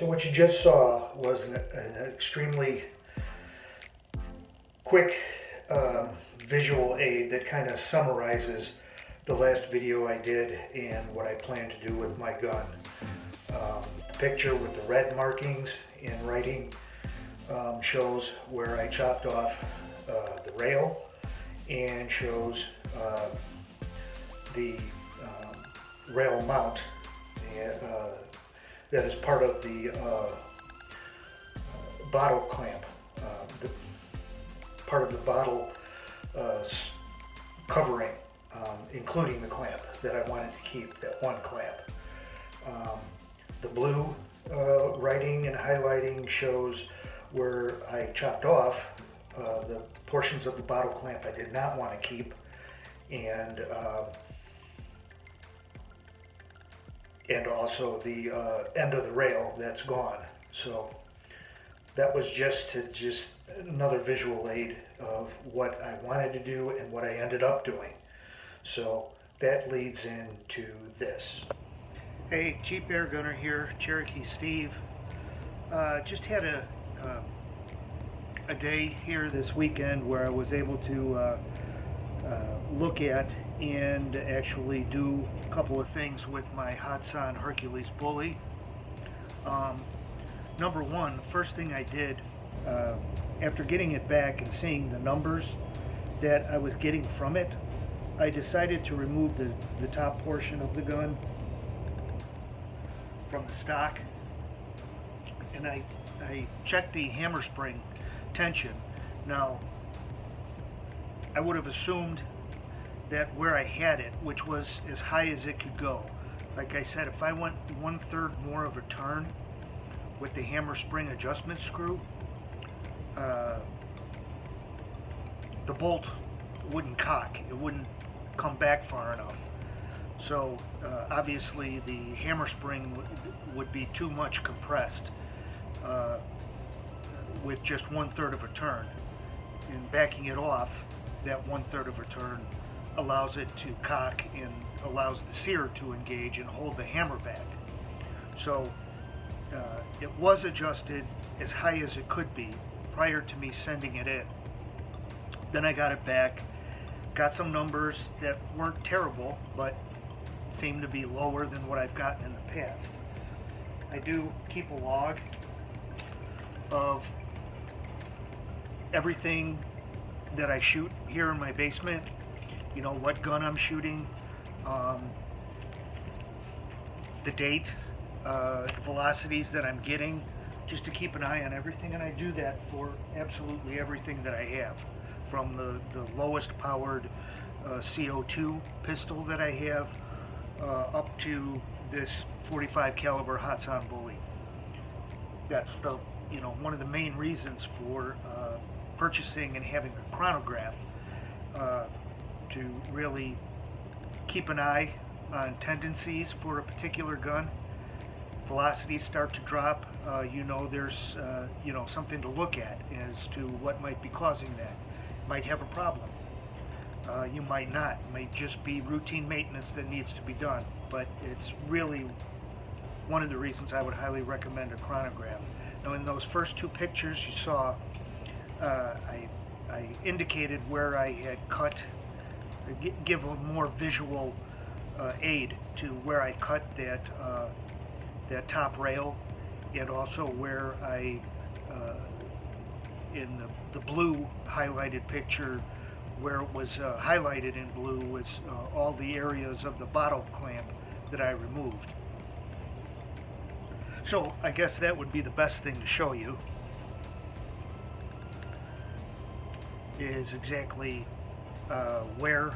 So what you just saw was an extremely quick visual aid that kind of summarizes the last video I did and what I plan to do with my gun. The picture with the red markings in writing shows where I chopped off the rail and shows the rail mount that is part of the bottle clamp, part of the bottle covering, including the clamp that I wanted to keep, that one clamp. The blue writing and highlighting shows where I chopped off the portions of the bottle clamp I did not want to keep, and also the end of the rail that's gone. So that was just another visual aid of what I wanted to do and what I ended up doing. So that leads into this. Hey, Cheap Air Gunner here, Cherokee Steve. Just had a day here this weekend where I was able to look at and actually do a couple of things with my Hatsan Hercules Bully. Number one, the first thing I did after getting it back and seeing the numbers that I was getting from it, I decided to remove the top portion of the gun from the stock, and I checked the hammer spring tension. Now, I would have assumed that where I had it, which was as high as it could go, like I said, if I went 1/3 more of a turn with the hammer spring adjustment screw, the bolt wouldn't cock, it wouldn't come back far enough. So obviously the hammer spring would be too much compressed with just 1/3 of a turn. And backing it off, that 1/3 of a turn allows it to cock and allows the sear to engage and hold the hammer back. So it was adjusted as high as it could be prior to me sending it in. Then I got it back, got some numbers that weren't terrible, but seemed to be lower than what I've gotten in the past. I do keep a log of everything that I shoot here in my basement. You know, what gun I'm shooting, the date, velocities that I'm getting, just to keep an eye on everything. And I do that for absolutely everything that I have, from the lowest powered CO2 pistol that I have up to this 45 caliber Hatsan Bully. That's one of the main reasons for purchasing and having a chronograph, to really keep an eye on tendencies for a particular gun. Velocities start to drop, there's something to look at as to what might be causing that. Might have a problem. You might not. It might just be routine maintenance that needs to be done. But it's really one of the reasons I would highly recommend a chronograph. Now, in those first two pictures you saw, I indicated where I had cut, give a more visual aid to where I cut that top rail, and also where I, in the blue highlighted picture, where it was highlighted in blue was all the areas of the bottle clamp that I removed. So I guess that would be the best thing to show you, is exactly where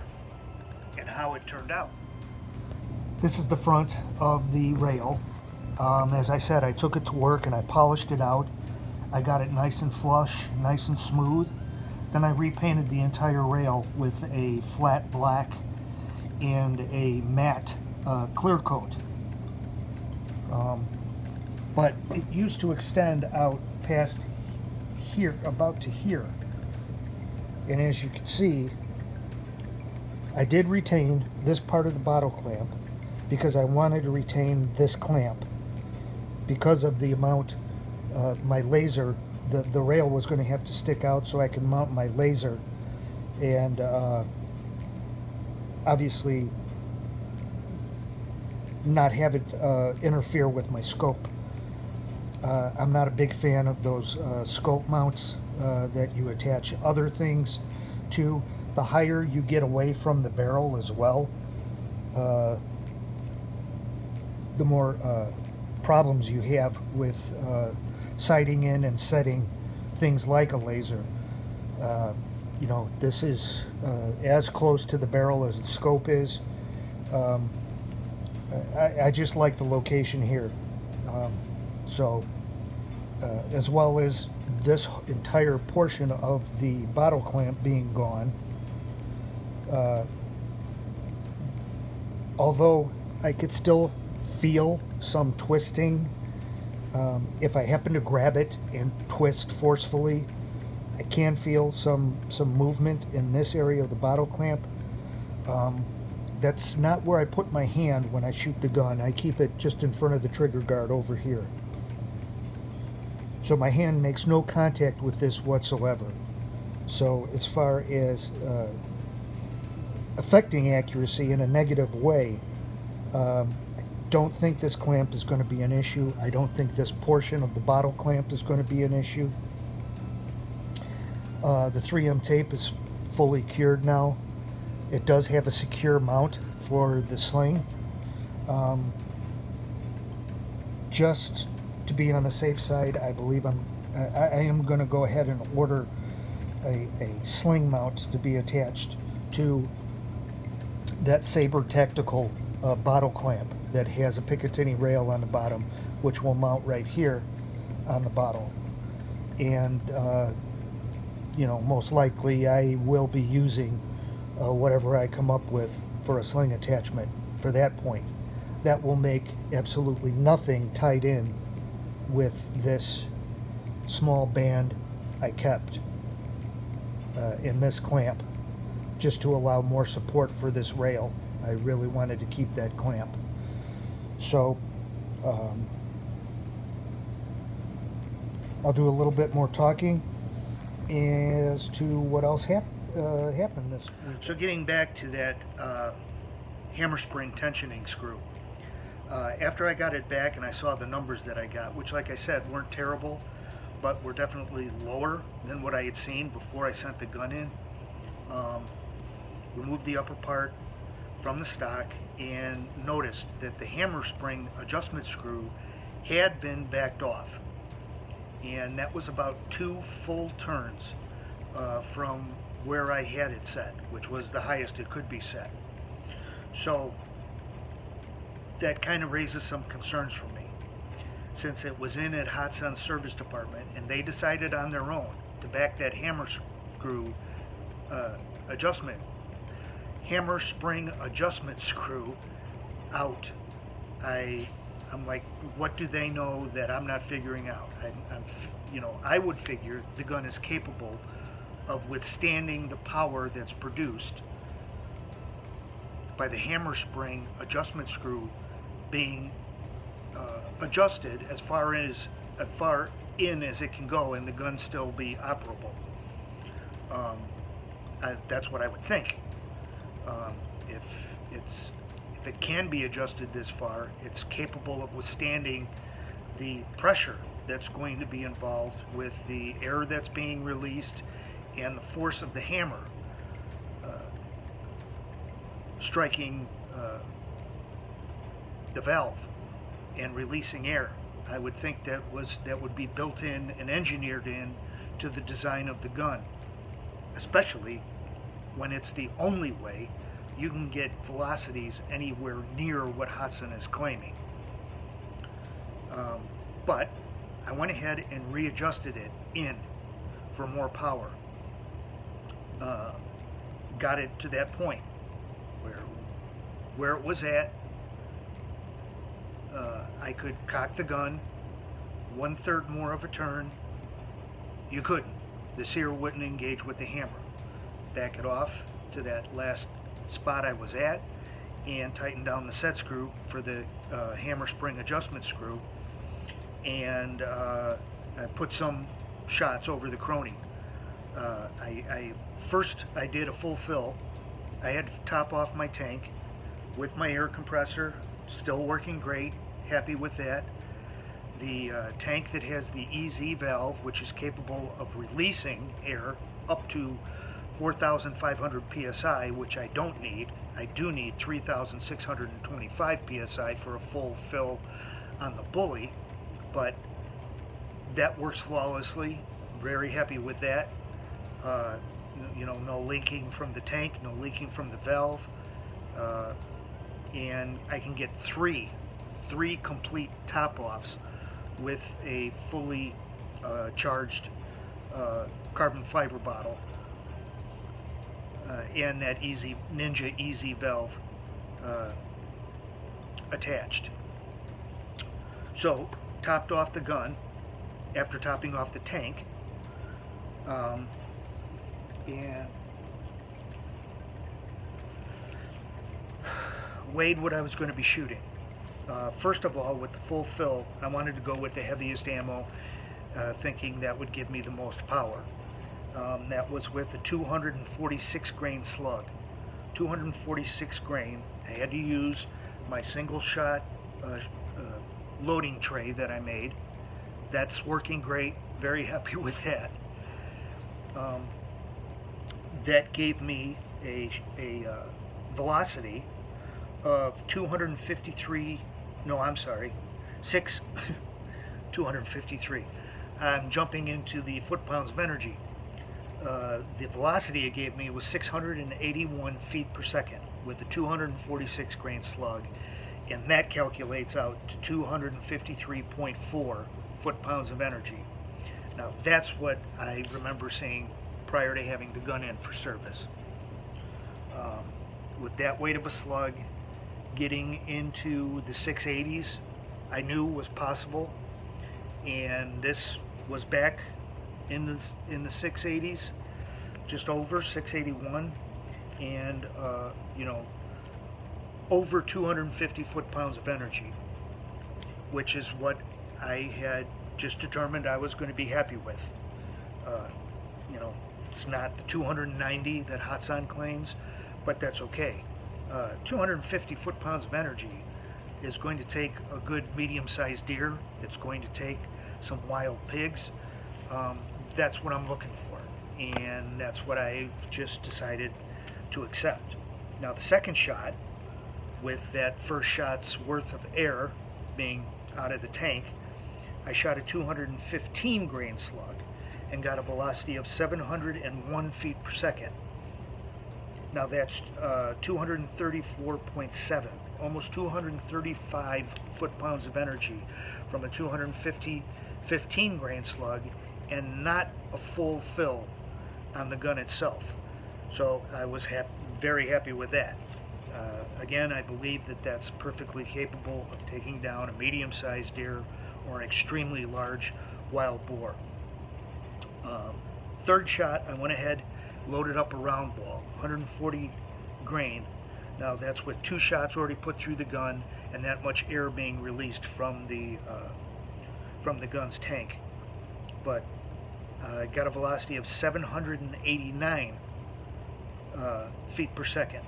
and how it turned out. This is the front of the rail. As I said, I took it to work and I polished it out. I got it nice and flush, nice and smooth. Then I repainted the entire rail with a flat black and a matte clear coat. But it used to extend out past here, about to here. And as you can see, I did retain this part of the bottle clamp because I wanted to retain this clamp. because of the amount, my laser, the rail was going to have to stick out so I can mount my laser, and obviously not have it interfere with my scope. I'm not a big fan of those scope mounts that you attach other things to. The higher you get away from the barrel as well, the more problems you have with sighting in and setting things like a laser. You know, this is as close to the barrel as the scope is. I just like the location here. So, as well as this entire portion of the bottle clamp being gone. Although I could still feel some twisting, if I happen to grab it and twist forcefully, I can feel some movement in this area of the bottle clamp. That's not where I put my hand when I shoot the gun. I keep it just in front of the trigger guard over here. So my hand makes no contact with this whatsoever. So as far as affecting accuracy in a negative way, I don't think this clamp is going to be an issue. I don't think this portion of the bottle clamp is going to be an issue. The 3M tape is fully cured now. It does have a secure mount for the sling. Just to be on the safe side, I believe I am going to go ahead and order a sling mount to be attached to that Saber Tactical bottle clamp that has a Picatinny rail on the bottom, which will mount right here on the bottle. And you know, most likely I will be using whatever I come up with for a sling attachment for that point. That will make absolutely nothing tied in with this small band I kept in this clamp, just to allow more support for this rail. I really wanted to keep that clamp. So I'll do a little bit more talking as to what else happened this week. So getting back to that hammer spring tensioning screw, after I got it back and I saw the numbers that I got, which like I said weren't terrible, but were definitely lower than what I had seen before I sent the gun in, removed the upper part from the stock and noticed that the hammer spring adjustment screw had been backed off, and that was about 2 full turns from where I had it set, which was the highest it could be set. So that kind of raises some concerns for me, since it was in at Hotsun's service department and they decided on their own to back that hammer spring adjustment screw out. I'm like, what do they know that I'm not figuring out? I would figure the gun is capable of withstanding the power that's produced by the hammer spring adjustment screw being adjusted as far in as it can go, and the gun still be operable. That's what I would think. If it can be adjusted this far, it's capable of withstanding the pressure that's going to be involved with the air that's being released and the force of the hammer striking the valve and releasing air. I would think that would be built in and engineered in to the design of the gun, especially when it's the only way you can get velocities anywhere near what Hotsun is claiming. But I went ahead and readjusted it in for more power. Got it to that point where it was at. I could cock the gun 1/3 more of a turn. You couldn't. The sear wouldn't engage with the hammer. Back it off to that last spot I was at and tighten down the set screw for the hammer spring adjustment screw, and I put some shots over the Crony. First I did a full fill. I had to top off my tank with my air compressor, still working great, happy with that. The tank that has the EZ valve, which is capable of releasing air up to 4,500 psi, which I don't need. I do need 3,625 psi for a full fill on the bully, but that works flawlessly. Very happy with that. No leaking from the tank, no leaking from the valve, and I can get three complete top-offs with a fully charged carbon fiber bottle and that Ninja EZ valve attached. So, topped off the gun after topping off the tank, and weighed what I was going to be shooting. First of all, with the full fill, I wanted to go with the heaviest ammo, thinking that would give me the most power. That was with a 246 grain slug. 246 grain. I had to use my single shot loading tray that I made. That's working great. Very happy with that. That gave me a velocity of 253. No, I'm sorry, 253. I'm jumping into the foot-pounds of energy. The velocity it gave me was 681 feet per second with a 246 grain slug, and that calculates out to 253.4 foot-pounds of energy. Now that's what I remember seeing prior to having the gun in for service. With that weight of a slug, getting into the 680s, I knew was possible, and this was back in the 680s, just over 681, and over 250 foot-pounds of energy, which is what I had just determined I was going to be happy with. It's not the 290 that Hatsan claims, but that's okay. 250 foot-pounds of energy is going to take a good medium-sized deer. It's going to take some wild pigs. That's what I'm looking for, and that's what I've just decided to accept. Now the second shot, with that first shot's worth of air being out of the tank, I shot a 215 grain slug and got a velocity of 701 feet per second. Now that's 234.7, almost 235 foot-pounds of energy from a 215 grain slug, and not a full fill on the gun itself. So I was very happy with that. Again, I believe that that's perfectly capable of taking down a medium-sized deer or an extremely large wild boar. Third shot, I went ahead, loaded up a round ball, 140 grain. Now that's with two shots already put through the gun and that much air being released from the gun's tank. But I got a velocity of 789 feet per second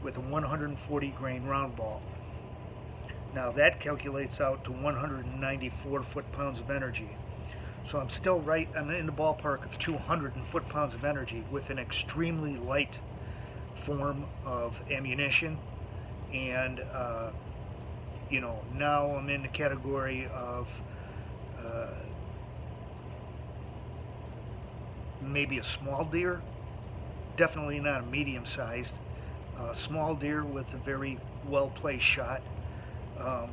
with a 140 grain round ball. Now that calculates out to 194 foot-pounds of energy. So I'm still I'm in the ballpark of 200 foot-pounds of energy with an extremely light form of ammunition. And, now I'm in the category of maybe a small deer, definitely not a medium-sized. Small deer with a very well-placed shot. A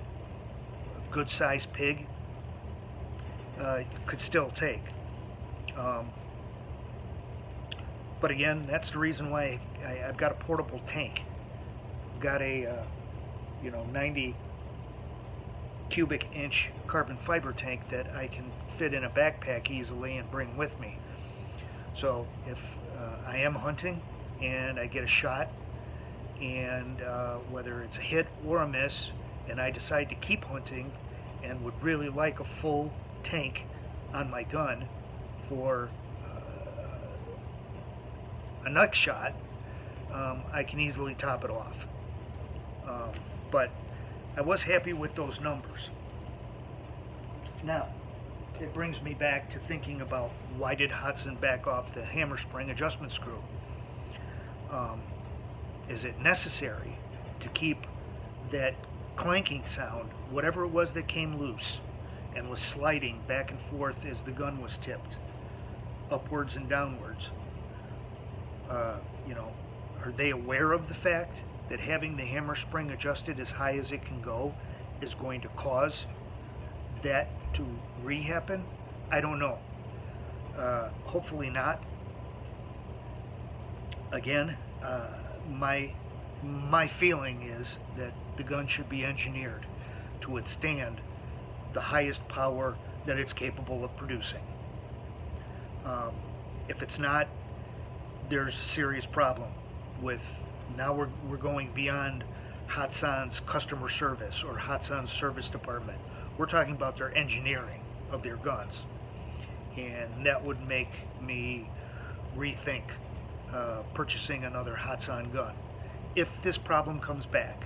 good-sized pig could still take. But again, that's the reason why I've got a portable tank. I've got a 90 cubic inch carbon fiber tank that I can fit in a backpack easily and bring with me. So if I am hunting and I get a shot, and whether it's a hit or a miss, and I decide to keep hunting and would really like a full tank on my gun for a next shot, I can easily top it off. But I was happy with those numbers. Now, it brings me back to thinking about why did Hatsan back off the hammer spring adjustment screw? Is it necessary to keep that clanking sound, whatever it was that came loose and was sliding back and forth as the gun was tipped, upwards and downwards? Are they aware of the fact that having the hammer spring adjusted as high as it can go is going to cause that to re-happen? I don't know. Hopefully not. Again, my feeling is that the gun should be engineered to withstand the highest power that it's capable of producing. If it's not, there's a serious problem with, now we're going beyond Hatsan's customer service or Hatsan's service department. We're talking about their engineering of their guns, and that would make me rethink purchasing another Hatsan gun. If this problem comes back,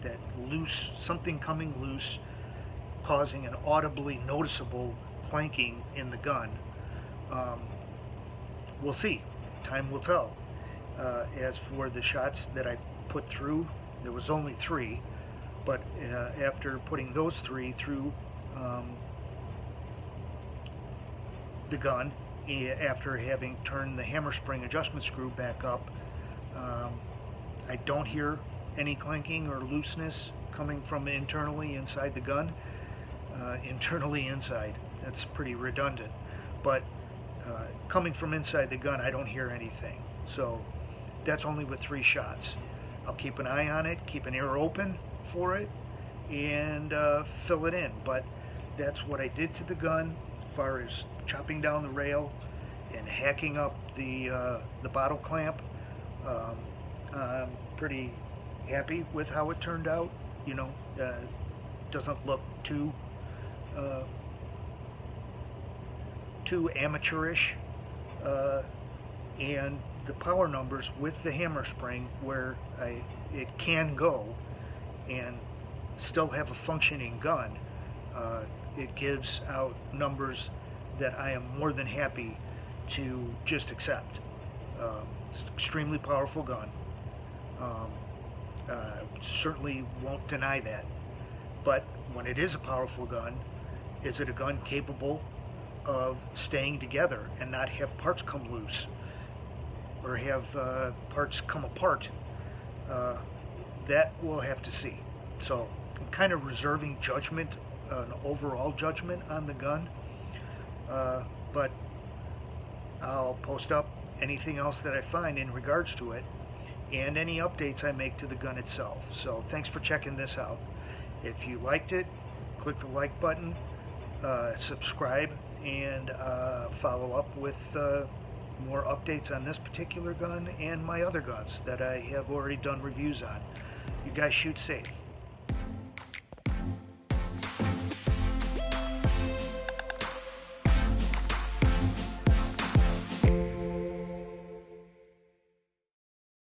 that loose, something coming loose, causing an audibly noticeable clanking in the gun, we'll see. Time will tell. As for the shots that I put through, there was only 3, but after putting those 3 through the gun, after having turned the hammer spring adjustment screw back up, I don't hear any clanking or looseness coming from internally inside the gun. Internally inside, that's pretty redundant, but coming from inside the gun, I don't hear anything. So that's only with 3 shots. I'll keep an eye on it, keep an ear open for it, and fill it in. But that's what I did to the gun as far as chopping down the rail and hacking up the bottle clamp. I'm pretty happy with how it turned out. Doesn't look too amateurish, and the power numbers with the hammer spring, where it can go and still have a functioning gun, it gives out numbers that I am more than happy to just accept. It's an extremely powerful gun. Certainly won't deny that. But when it is a powerful gun, is it a gun capable of staying together and not have parts come loose or have parts come apart? That we'll have to see. So I'm kind of reserving judgment, an overall judgment on the gun, but I'll post up anything else that I find in regards to it and any updates I make to the gun itself. So thanks for checking this out. If you liked it, click the like button, subscribe, and follow up with more updates on this particular gun and my other guns that I have already done reviews on. You guys shoot safe.